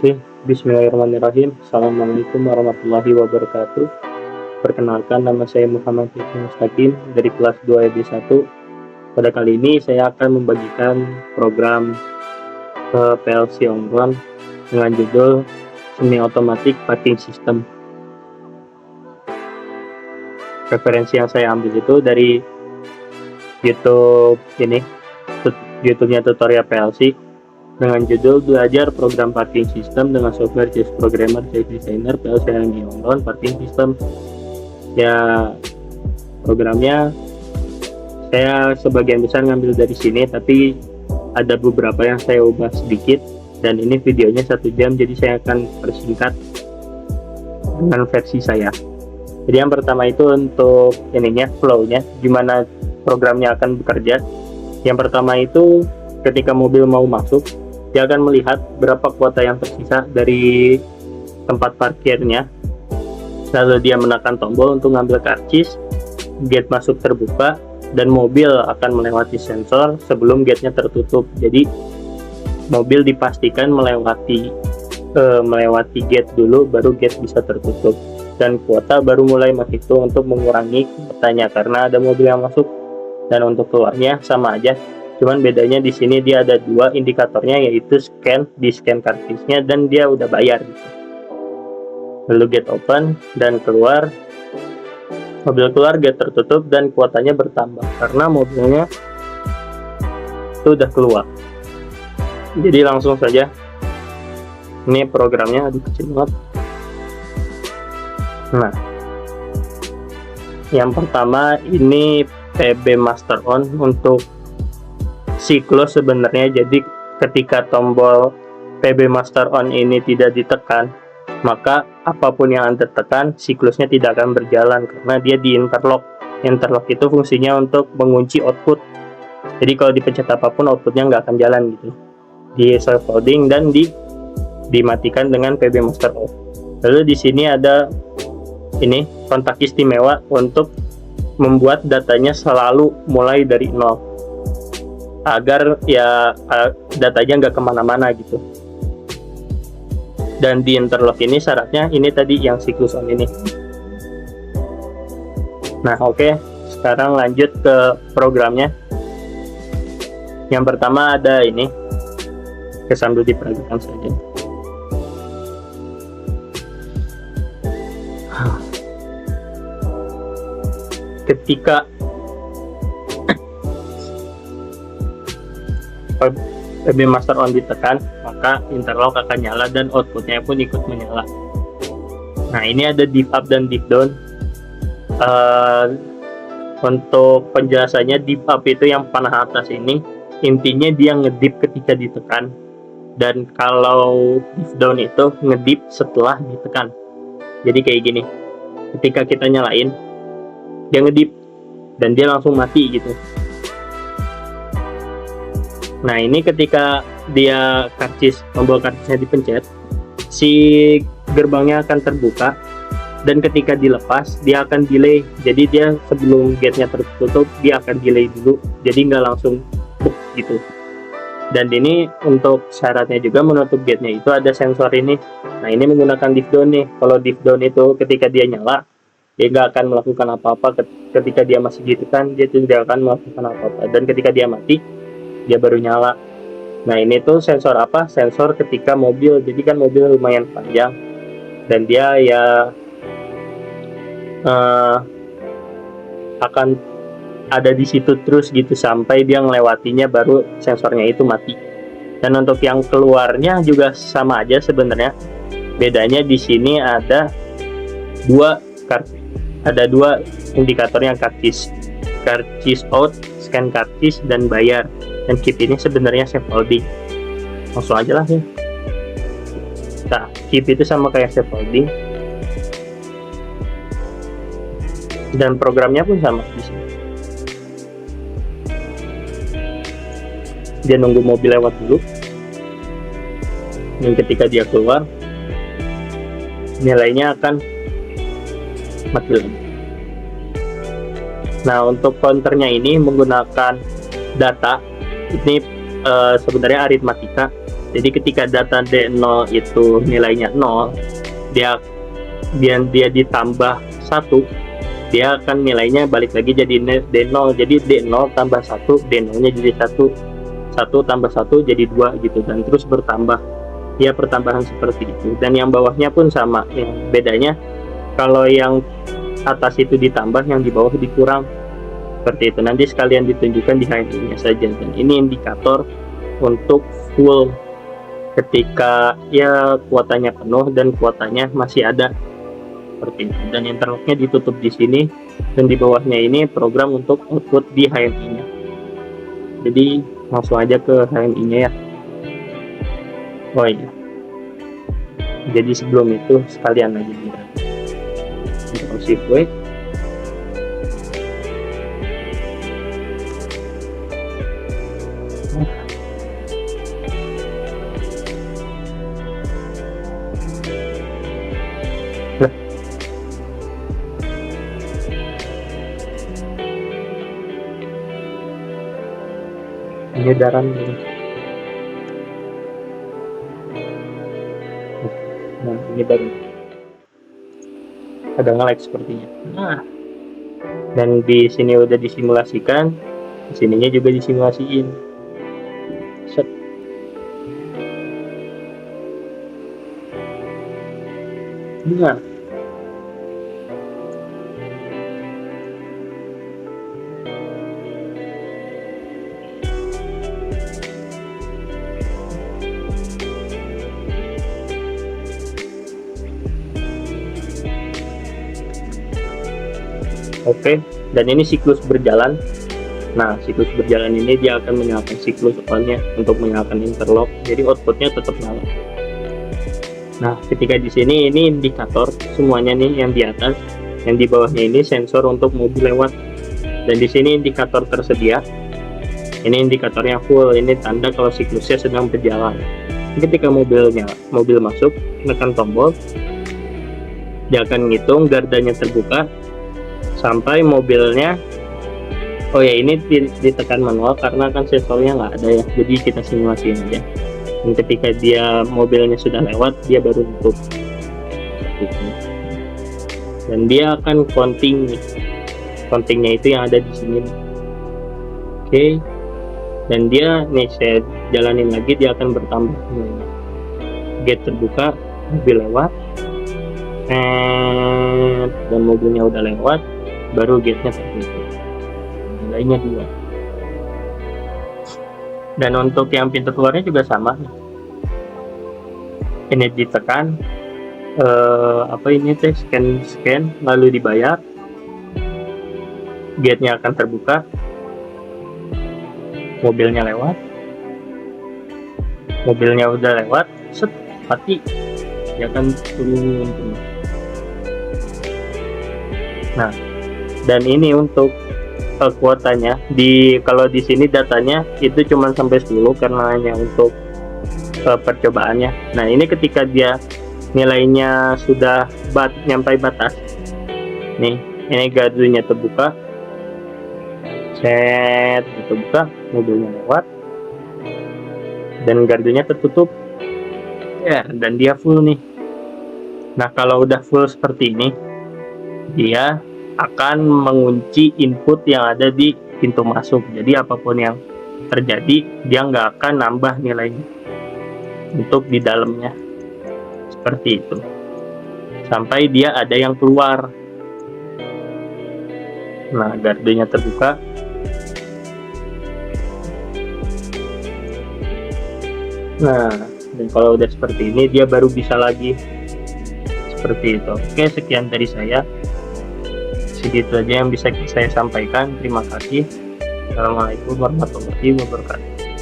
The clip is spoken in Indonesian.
Oke, bismillahirrahmanirrahim. Assalamualaikum warahmatullahi wabarakatuh. Perkenalkan, nama saya Muhammad Hifni Mustaqim dari kelas 2 EB1. Pada kali ini saya akan membagikan program PLC online dengan judul Semi Automatic Parking System. Referensi yang saya ambil itu dari YouTube-nya Tutorial PLC dengan judul Belajar Program Parking System dengan Software Choice Programmer Choice Designer PLC Online Parking System. Ya, programnya saya sebagian besar ngambil dari sini, tapi ada beberapa yang saya ubah sedikit, dan ini videonya 1 jam, jadi saya akan persingkat dengan versi saya. Jadi yang pertama itu untuk flow-nya, gimana programnya akan bekerja. Yang pertama itu ketika mobil mau masuk, dia akan melihat berapa kuota yang tersisa dari tempat parkirnya, lalu dia menekan tombol untuk ngambil karcis, gate masuk terbuka, dan mobil akan melewati sensor sebelum gate-nya tertutup. Jadi mobil dipastikan melewati gate dulu, baru gate bisa tertutup, dan kuota baru mulai menghitung untuk mengurangi kuotanya karena ada mobil yang masuk. Dan untuk keluarnya sama aja, cuman bedanya di sini dia ada 2 indikatornya, yaitu di scan karcisnya dan dia udah bayar gitu. Lalu gate open dan keluar, mobil keluar, gate tertutup, dan kuotanya bertambah karena mobilnya itu udah keluar. Jadi langsung saja, ini programnya kecil banget. Nah, yang pertama ini PB Master On untuk siklus sebenarnya. Jadi ketika tombol PB Master On ini tidak ditekan, maka apapun yang Anda tekan, siklusnya tidak akan berjalan karena dia di interlock. Interlock itu fungsinya untuk mengunci output. Jadi kalau dipencet apapun, outputnya nggak akan jalan gitu. Di self loading dan dimatikan dengan PB Master Off. Lalu di sini ada kontak istimewa untuk membuat datanya selalu mulai dari 0 agar datanya nggak kemana-mana gitu. Dan di interlock ini syaratnya ini tadi yang siklus on ini. Nah, oke, sekarang lanjut ke programnya. Yang pertama ada sambil diperhatikan saja. Ketika PB Master On ditekan, maka interlock akan nyala dan outputnya pun ikut menyala. Nah, ini ada div up dan div down. Untuk penjelasannya, div up itu yang panah atas ini, intinya dia ngedip ketika ditekan, dan kalau div down itu ngedip setelah ditekan. Jadi kayak gini, ketika kita nyalain, dia ngedip dan dia langsung mati gitu. Nah, ini ketika dia tombol karcisnya dipencet, si gerbangnya akan terbuka, dan ketika dilepas dia akan delay. Jadi dia sebelum gate-nya tertutup, dia akan delay dulu, jadi nggak langsung buk gitu. Dan ini untuk syaratnya juga menutup gate-nya itu ada sensor ini. Nah, ini menggunakan div down nih. Kalau div down itu ketika dia nyala, dia nggak akan melakukan apa-apa. Ketika dia masih gitu kan, dia tidak akan melakukan apa-apa, dan ketika dia mati, dia baru nyala. Nah, ini tuh sensor apa? Sensor ketika mobil, jadi kan mobil lumayan panjang, dan dia akan ada di situ terus gitu sampai dia melewatinya, baru sensornya itu mati. Dan untuk yang keluarnya juga sama aja sebenarnya. Bedanya di sini ada dua indikatornya, karcis out, scan karcis, dan bayar. Dan keep ini sebenarnya safe holding. Langsung aja lah ya. Nah, keep itu sama kayak safe holding, dan programnya pun sama di sini. Dia nunggu mobil lewat dulu, dan ketika dia keluar, nilainya akan mati lagi. Nah, untuk counternya ini menggunakan data. Ini sebenarnya aritmatika. Jadi ketika data D0 itu nilainya 0, dia ditambah 1, dia akan nilainya balik lagi jadi D0. Jadi D0 tambah 1, D0-nya jadi 1. 1 tambah 1 jadi 2 gitu, dan terus bertambah. Ya, pertambahan seperti itu. Dan yang bawahnya pun sama. Yang bedanya kalau yang atas itu ditambah, yang di bawah dikurang. Seperti itu. Nanti sekalian ditunjukkan di HMI-nya saja. Dan ini indikator untuk full ketika ya kuotanya penuh dan kuotanya masih ada. Seperti itu. Dan interlocknya ditutup di sini, dan di bawahnya ini program untuk output di HMI-nya. Jadi langsung aja ke HMI-nya ya. Oh iya, jadi sebelum itu sekalian aja kita shift W. Pengedaran gitu. Nah, ini baru ada nge-lag sepertinya. Nah, dan di sini udah disimulasikan, di sininya juga disimulasiin. Set. Nah, oke, dan ini siklus berjalan. Nah, siklus berjalan ini dia akan menyalakan siklus on-nya untuk menyalakan interlock. Jadi outputnya tetap nyala. Nah, ketika di sini ini indikator semuanya nih, yang di atas, yang di bawahnya ini sensor untuk mobil lewat. Dan di sini indikator tersedia. Ini indikatornya full. Ini tanda kalau siklusnya sedang berjalan. Ketika mobil masuk, tekan tombol, dia akan ngitung gardanya terbuka sampai mobilnya. Oh ya, ini ditekan manual karena kan sensornya nggak ada ya, jadi kita simulasiin aja. Dan ketika mobilnya sudah lewat, dia baru tutup. Dan dia akan counting nih. Countingnya itu yang ada di sini. Oke. Dan dia nih, saya jalanin lagi, dia akan bertambah. Gate terbuka, mobil lewat, dan mobilnya udah lewat, baru gate-nya tertutup. Nilainya 2. Dan untuk yang pintu keluarnya juga sama. Ini ditekan, scan lalu dibayar, gate-nya akan terbuka, mobilnya lewat, mobilnya udah lewat, set, mati, dia akan turun. Nah, dan ini untuk kuotanya, kalau di sini datanya itu cuma sampai 10 karena hanya untuk percobaannya. Nah, ini ketika dia nilainya sudah nyampai batas nih, ini gardunya terbuka, set, terbuka, mobilnya lewat, dan gardunya tertutup ya, dan dia full nih. Nah, kalau udah full seperti ini, dia akan mengunci input yang ada di pintu masuk. Jadi apapun yang terjadi, dia nggak akan nambah nilainya untuk di dalamnya. Seperti itu. Sampai dia ada yang keluar. Nah, gardunya terbuka. Nah, dan kalau udah seperti ini, dia baru bisa lagi. Seperti itu. Oke, sekian dari saya. Segitu aja yang bisa saya sampaikan. Terima kasih. Assalamualaikum warahmatullahi wabarakatuh.